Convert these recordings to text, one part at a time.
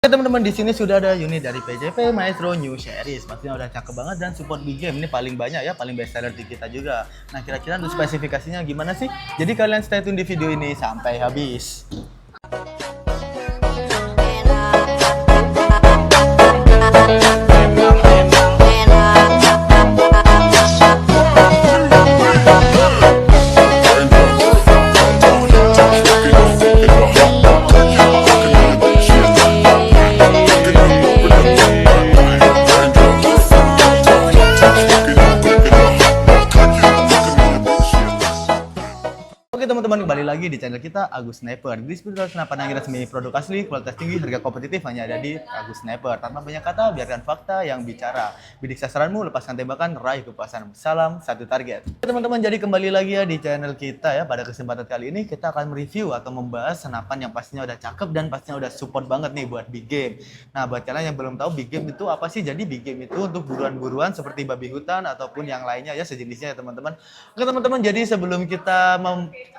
Oke teman-teman, di sini sudah ada unit dari PJP Maestro New Series. Pastinya udah cakep banget dan support big game. Ini paling banyak ya, paling best seller di kita juga. Nah, kira-kira untuk spesifikasinya gimana sih? Jadi kalian stay tune di video ini sampai habis. Oke teman-teman, kembali lagi di channel kita Agus Sniper. Di seputar senapan angin resmi, produk asli, kualitas tinggi, harga kompetitif hanya ada di Agus Sniper. Tanpa banyak kata, biarkan fakta yang bicara. Bidik sasaranmu, lepaskan tembakan, raih kepuasan. Salam satu target. Oke teman-teman, jadi kembali lagi ya di channel kita ya. Pada kesempatan kali ini kita akan mereview atau membahas senapan yang pastinya udah cakep dan pastinya udah support banget nih buat big game. Nah, buat kalian yang belum tahu big game itu apa sih? Jadi big game itu untuk buruan-buruan seperti babi hutan ataupun yang lainnya ya, sejenisnya ya teman-teman. Oke teman-teman, jadi sebelum kita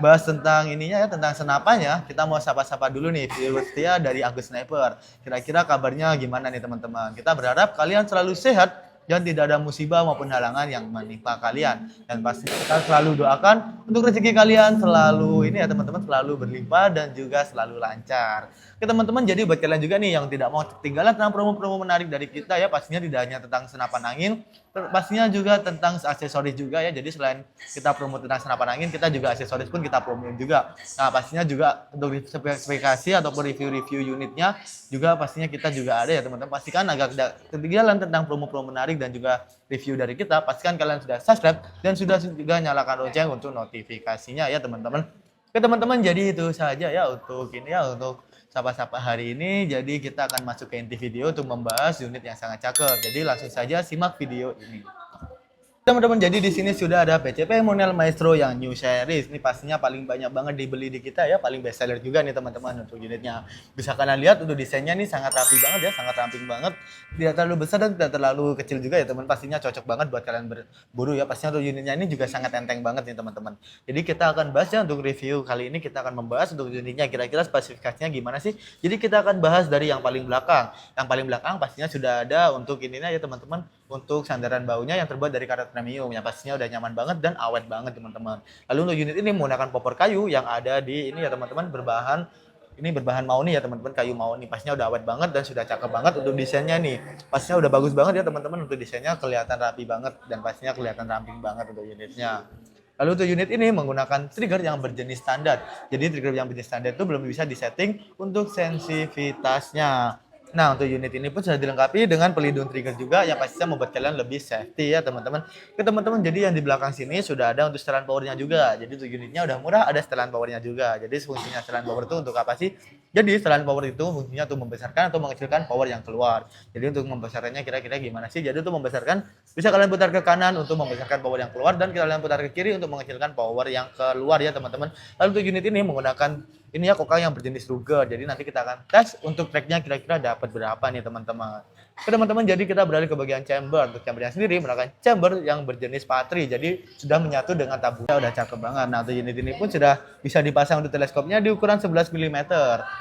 bahas tentang ininya ya, tentang senapannya, kita mau sapa-sapa dulu nih viewer setia dari Agus Sniper. Kira-kira kabarnya gimana nih teman-teman? Kita berharap kalian selalu sehat dan tidak ada musibah maupun halangan yang menimpa kalian. Dan pasti kita selalu doakan untuk rezeki kalian selalu ini ya teman-teman, selalu berlimpah dan juga selalu lancar. Oke teman-teman, jadi buat kalian juga nih yang tidak mau ketinggalan tentang promo-promo menarik dari kita ya, pastinya tidak hanya tentang senapan angin, pastinya juga tentang aksesoris juga ya. Jadi selain kita promo tentang senapan angin, kita juga aksesoris pun kita promoin juga. Nah, pastinya juga untuk spesifikasi ataupun review-review unitnya juga pastinya kita juga ada ya teman-teman. Pastikan agak tidak ketinggalan tentang promo-promo menarik dan juga review dari kita. Pastikan kalian sudah subscribe dan sudah juga nyalakan lonceng untuk notifikasinya ya teman-teman. Oke teman-teman, jadi itu saja ya untuk ini ya, untuk sapa-sapa hari ini. Jadi kita akan masuk ke inti video untuk membahas unit yang sangat cakep. Jadi langsung saja simak video ini. Teman-teman, jadi di sini sudah ada PCP Monel Maestro yang new series. Ini pastinya paling banyak banget dibeli di kita ya, paling best seller juga nih teman-teman untuk unitnya. Bisa kalian lihat untuk desainnya nih sangat rapi banget ya, sangat ramping banget. Tidak terlalu besar dan tidak terlalu kecil juga ya teman. Pastinya cocok banget buat kalian berburu ya. Pastinya untuk unitnya ini juga sangat enteng banget nih teman-teman. Jadi kita akan bahas ya untuk review kali ini, kita akan membahas untuk unitnya kira-kira spesifikasinya gimana sih. Jadi kita akan bahas dari yang paling belakang. Yang paling belakang pastinya sudah ada untuk ininya ya teman-teman, untuk sandaran baunya yang terbuat dari karet premium, yang pastinya udah nyaman banget dan awet banget teman-teman. Lalu untuk unit ini menggunakan popor kayu yang ada di ini ya teman-teman, berbahan mauni ya teman-teman, kayu mauni. Pastinya udah awet banget dan sudah cakep banget untuk desainnya nih. Pastinya udah bagus banget ya teman-teman, untuk desainnya kelihatan rapi banget dan pastinya kelihatan ramping banget untuk unitnya. Lalu untuk unit ini menggunakan trigger yang berjenis standar. Jadi trigger yang berjenis standar itu belum bisa disetting untuk sensitivitasnya. Nah, untuk unit ini pun sudah dilengkapi dengan pelindung trigger juga yang pastinya membuat kalian lebih safety ya teman-teman. Oke teman-teman, jadi yang di belakang sini sudah ada untuk setelan powernya juga. Jadi untuk unitnya udah murah, ada setelan powernya juga. Jadi fungsinya setelan power itu untuk apa sih? Jadi setelan power itu fungsinya untuk membesarkan atau mengecilkan power yang keluar. Jadi untuk membesarkannya kira-kira gimana sih? Jadi untuk membesarkan bisa kalian putar ke kanan untuk membesarkan power yang keluar dan kalian putar ke kiri untuk mengecilkan power yang keluar ya teman-teman. Lalu untuk unit ini menggunakan ini ya kokang yang berjenis Ruger. Jadi nanti kita akan tes untuk tracknya kira-kira dapat berapa nih teman-teman. Oke teman-teman, jadi kita beralih ke bagian chamber. Untuk chambernya sendiri menggunakan chamber yang berjenis patri. Jadi sudah menyatu dengan tabungnya, udah cakep banget. Nah untuk unit ini pun sudah bisa dipasang untuk teleskopnya di ukuran 11 mm.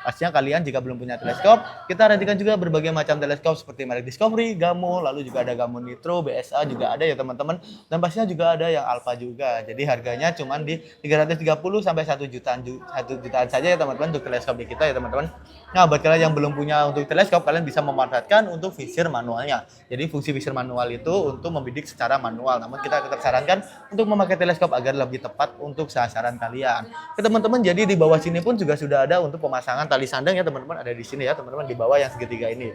Pastinya kalian jika belum punya teleskop, kita rajikan juga berbagai macam teleskop seperti merek Discovery, Gamo, lalu juga ada Gamo Nitro, BSA juga ada ya teman-teman. Dan pastinya juga ada yang Alpha juga. Jadi harganya cuma di 330 sampai 1 jutaan saja ya teman-teman untuk teleskop di kita ya teman-teman. Nah buat kalian yang belum punya untuk teleskop, kalian bisa memanfaatkan untuk visir manualnya. Jadi fungsi visir manual itu untuk membidik secara manual, namun kita tetap sarankan untuk memakai teleskop agar lebih tepat untuk sasaran kalian. Oke teman-teman, jadi di bawah sini pun juga sudah ada untuk pemasangan tali sandang ya teman-teman, ada di sini ya teman-teman, di bawah yang segitiga ini.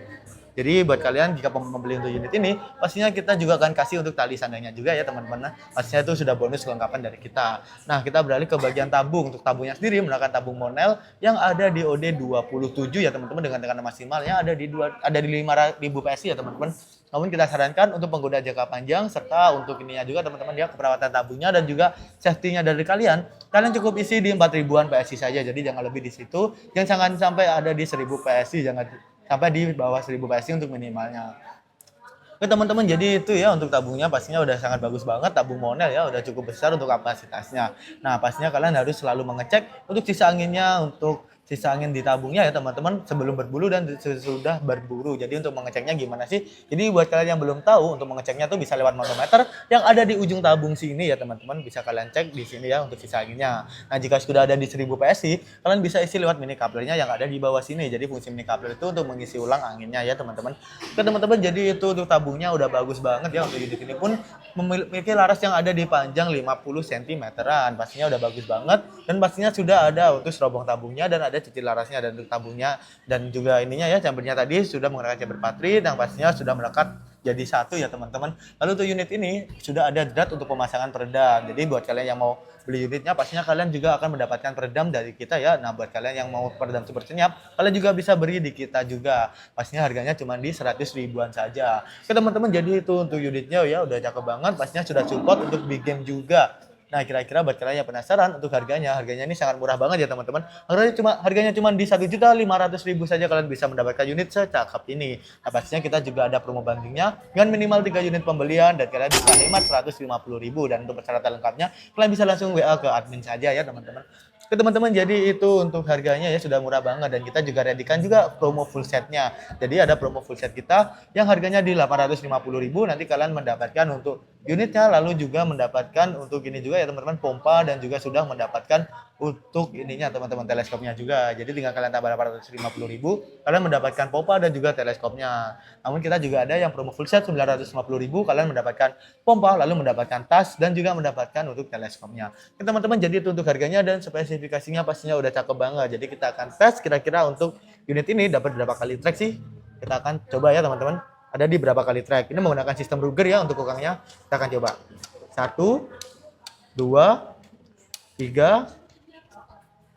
Jadi buat kalian jika membeli untuk unit ini, pastinya kita juga akan kasih untuk tali sandangnya juga ya teman-teman. Pastinya itu sudah bonus kelengkapan dari kita. Nah, kita beralih ke bagian tabung. Untuk tabungnya sendiri menggunakan tabung Monel yang ada di OD27 ya teman-teman, dengan tekanan maksimalnya ada di 5.000 PSI ya teman-teman. Namun kita sarankan untuk pengguna jangka panjang serta untuk ininya juga teman-teman ya, keperawatan tabungnya dan juga safety-nya dari kalian cukup isi di 4.000-an PSI saja. Jadi jangan lebih di situ, jangan sampai ada di 1.000 PSI, jangan sampai di bawah 1.000 PSI untuk minimalnya. Oke teman-teman, jadi itu ya untuk tabungnya pastinya udah sangat bagus banget, tabung Monel ya, udah cukup besar untuk kapasitasnya. Nah pastinya kalian harus selalu mengecek untuk sisa anginnya, untuk sisa angin di tabungnya ya teman-teman sebelum berburu dan sesudah berburu. Jadi untuk mengeceknya gimana sih? Jadi buat kalian yang belum tahu untuk mengeceknya tuh bisa lewat manometer yang ada di ujung tabung sini ya teman-teman, bisa kalian cek di sini ya untuk sisa anginnya. Nah jika sudah ada di 1000 PSI, kalian bisa isi lewat mini couplernya yang ada di bawah sini. Jadi fungsi mini coupler itu untuk mengisi ulang anginnya ya teman-teman. Oke teman-teman, jadi itu untuk tabungnya udah bagus banget ya. Untuk unit ini pun memiliki laras yang ada di panjang 50 cm-an, pastinya udah bagus banget dan pastinya sudah ada untuk serobong tabungnya dan ada cuci larasnya dan untuk tabungnya dan juga ininya ya chambernya tadi sudah menggunakan chamber patri dan pastinya sudah melekat jadi satu ya teman-teman. Lalu untuk unit ini sudah ada drat untuk pemasangan peredam. Jadi buat kalian yang mau beli unitnya pastinya kalian juga akan mendapatkan peredam dari kita ya. Nah buat kalian yang mau peredam super senyap, kalian juga bisa beri di kita juga. Pastinya harganya cuma di 100 ribuan saja. Oke teman-teman, jadi itu untuk unitnya ya udah cakep banget. Pastinya sudah support untuk big game juga. Nah, kira-kira buat kalian yang penasaran untuk harganya ini sangat murah banget ya teman-teman. Harganya cuma di 1.500.000 saja kalian bisa mendapatkan unit secakep ini. Nah, pastinya kita juga ada promo bandingnya dengan minimal 3 unit pembelian dan kalian bisa hemat 150.000 dan untuk persyaratan lengkapnya kalian bisa langsung WA ke admin saja ya teman-teman. Oke teman-teman, jadi itu untuk harganya ya sudah murah banget dan kita juga readykan juga promo full setnya. Jadi ada promo full set kita yang harganya di 850.000, nanti kalian mendapatkan untuk unitnya, lalu juga mendapatkan untuk ini juga ya teman-teman, pompa dan juga sudah mendapatkan untuk ininya teman-teman teleskopnya juga. Jadi tinggal kalian tambah 850.000, kalian mendapatkan pompa dan juga teleskopnya. Namun kita juga ada yang promo full set 950.000, kalian mendapatkan pompa lalu mendapatkan tas dan juga mendapatkan untuk teleskopnya. Oke teman-teman, jadi itu untuk harganya dan spesifikasinya pastinya udah cakep banget. Jadi kita akan tes kira-kira untuk unit ini dapat berapa kali track sih. Kita akan coba ya teman-teman. Ada di berapa kali track. Ini menggunakan sistem Ruger ya untuk kokangnya. Kita akan coba. 1, 2, 3.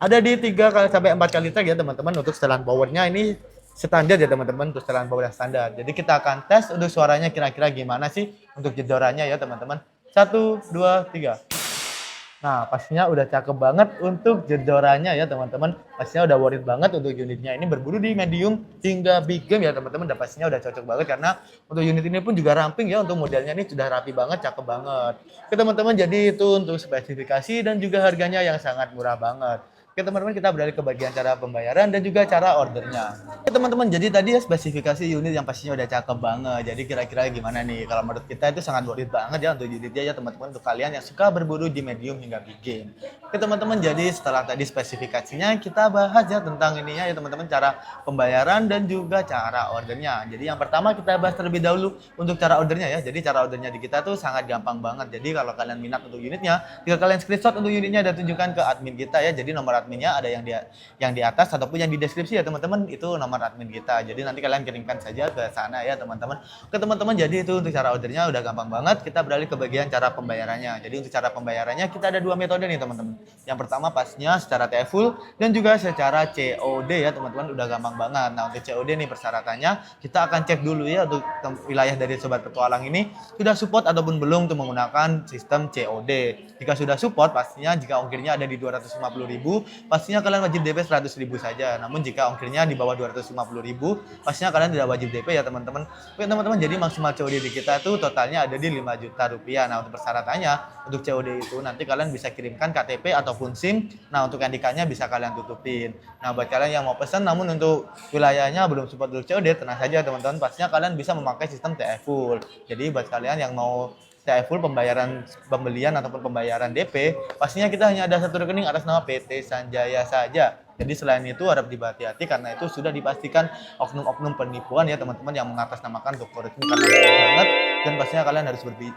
Ada di 3 kali sampai 4 kali track ya teman-teman. Untuk setelan powernya ini standar ya teman-teman, untuk setelan power yang standar. Jadi kita akan tes untuk suaranya kira-kira gimana sih untuk jedorannya ya teman-teman. 1, 2, 3. Nah, pastinya udah cakep banget untuk jedorannya ya teman-teman. Pastinya udah worth it banget untuk unitnya. Ini berburu di medium hingga big game ya teman-teman. Dan pastinya udah cocok banget karena untuk unit ini pun juga ramping ya. Untuk modelnya ini sudah rapi banget, cakep banget. Oke teman-teman, jadi itu untuk spesifikasi dan juga harganya yang sangat murah banget. Oke teman-teman, kita beralih ke bagian cara pembayaran dan juga cara ordernya. Oke teman-teman, jadi tadi ya spesifikasi unit yang pastinya udah cakep banget. Jadi kira-kira gimana nih? Kalau menurut kita itu sangat worth it banget ya untuk unitnya ya teman-teman, untuk kalian yang suka berburu di medium hingga big game. Oke teman-teman, jadi setelah tadi spesifikasinya kita bahas ya tentang ininya ya teman-teman, cara pembayaran dan juga cara ordernya. Jadi yang pertama kita bahas terlebih dahulu untuk cara ordernya ya. Jadi cara ordernya di kita tuh sangat gampang banget. Jadi kalau kalian minat untuk unitnya, tinggal kalian screenshot untuk unitnya dan tunjukkan ke admin kita ya. Jadi nomor adminnya ada yang di atas ataupun yang di deskripsi ya teman-teman, itu nomor admin kita. Jadi nanti kalian kirimkan saja ke sana ya teman-teman. Oke teman-teman, jadi itu untuk cara ordernya udah gampang banget. Kita beralih ke bagian cara pembayarannya. Jadi untuk cara pembayarannya kita ada 2 metode nih teman-teman. Yang pertama pastinya secara TFUL dan juga secara COD ya teman-teman, udah gampang banget. Nah untuk COD nih persyaratannya kita akan cek dulu ya untuk wilayah dari Sobat Petualang ini sudah support ataupun belum untuk menggunakan sistem COD. Jika sudah support, pastinya jika ongkirnya ada di 250.000, pastinya kalian wajib DP 100.000 saja. Namun jika ongkirnya di bawah 250.000, pastinya kalian tidak wajib DP ya teman-teman. Oke teman-teman, jadi maksimal COD di kita itu totalnya ada di 5 juta rupiah. Nah untuk persyaratannya untuk COD itu nanti kalian bisa kirimkan KTP ataupun SIM. Nah untuk NIK-nya bisa kalian tutupin. Nah buat kalian yang mau pesan namun untuk wilayahnya belum support untuk COD, tenang saja teman-teman, pastinya kalian bisa memakai sistem TFUL. Jadi buat kalian yang mau TFUL pembayaran pembelian ataupun pembayaran DP, pastinya kita hanya ada satu rekening atas nama PT Sanjaya saja. Jadi selain itu harap dihati-hati karena itu sudah dipastikan oknum-oknum penipuan ya teman-teman yang mengatasnamakan toko resmi, karena banget dan pastinya kalian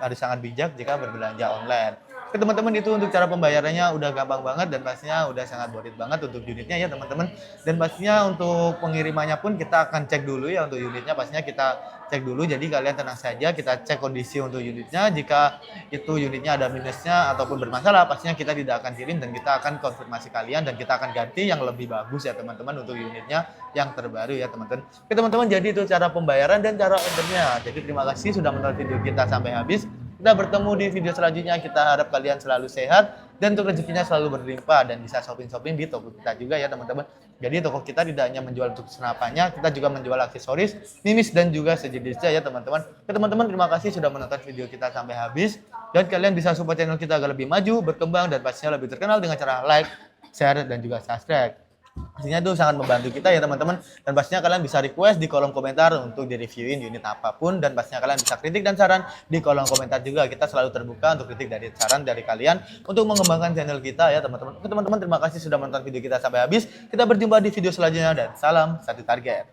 harus sangat bijak jika berbelanja online. Oke teman-teman, itu untuk cara pembayarannya udah gampang banget dan pastinya udah sangat worth it banget untuk unitnya ya teman-teman. Dan pastinya untuk pengirimannya pun kita akan cek dulu ya untuk unitnya, pastinya kita cek dulu. Jadi kalian tenang saja, kita cek kondisi untuk unitnya. Jika itu unitnya ada minusnya ataupun bermasalah, pastinya kita tidak akan kirim dan kita akan konfirmasi kalian dan kita akan ganti yang lebih bagus ya teman-teman untuk unitnya yang terbaru ya teman-teman. Oke teman-teman, jadi itu cara pembayaran dan cara ordernya. Jadi terima kasih sudah menonton video kita sampai habis. Kita bertemu di video selanjutnya. Kita harap kalian selalu sehat dan untuk rezekinya selalu berlimpah dan bisa shopping-shopping di toko kita juga ya teman-teman. Jadi toko kita tidak hanya menjual untuk senapannya, kita juga menjual aksesoris, mimis dan juga sejenisnya ya teman-teman. Oke teman-teman, terima kasih sudah menonton video kita sampai habis dan kalian bisa support channel kita agar lebih maju, berkembang dan pastinya lebih terkenal dengan cara like, share dan juga subscribe. Pastinya itu sangat membantu kita ya teman-teman, dan pastinya kalian bisa request di kolom komentar untuk di-reviewin unit apapun, dan pastinya kalian bisa kritik dan saran di kolom komentar juga. Kita selalu terbuka untuk kritik dari saran dari kalian untuk mengembangkan channel kita ya teman-teman. Oke teman-teman, terima kasih sudah menonton video kita sampai habis. Kita berjumpa di video selanjutnya dan salam satu target.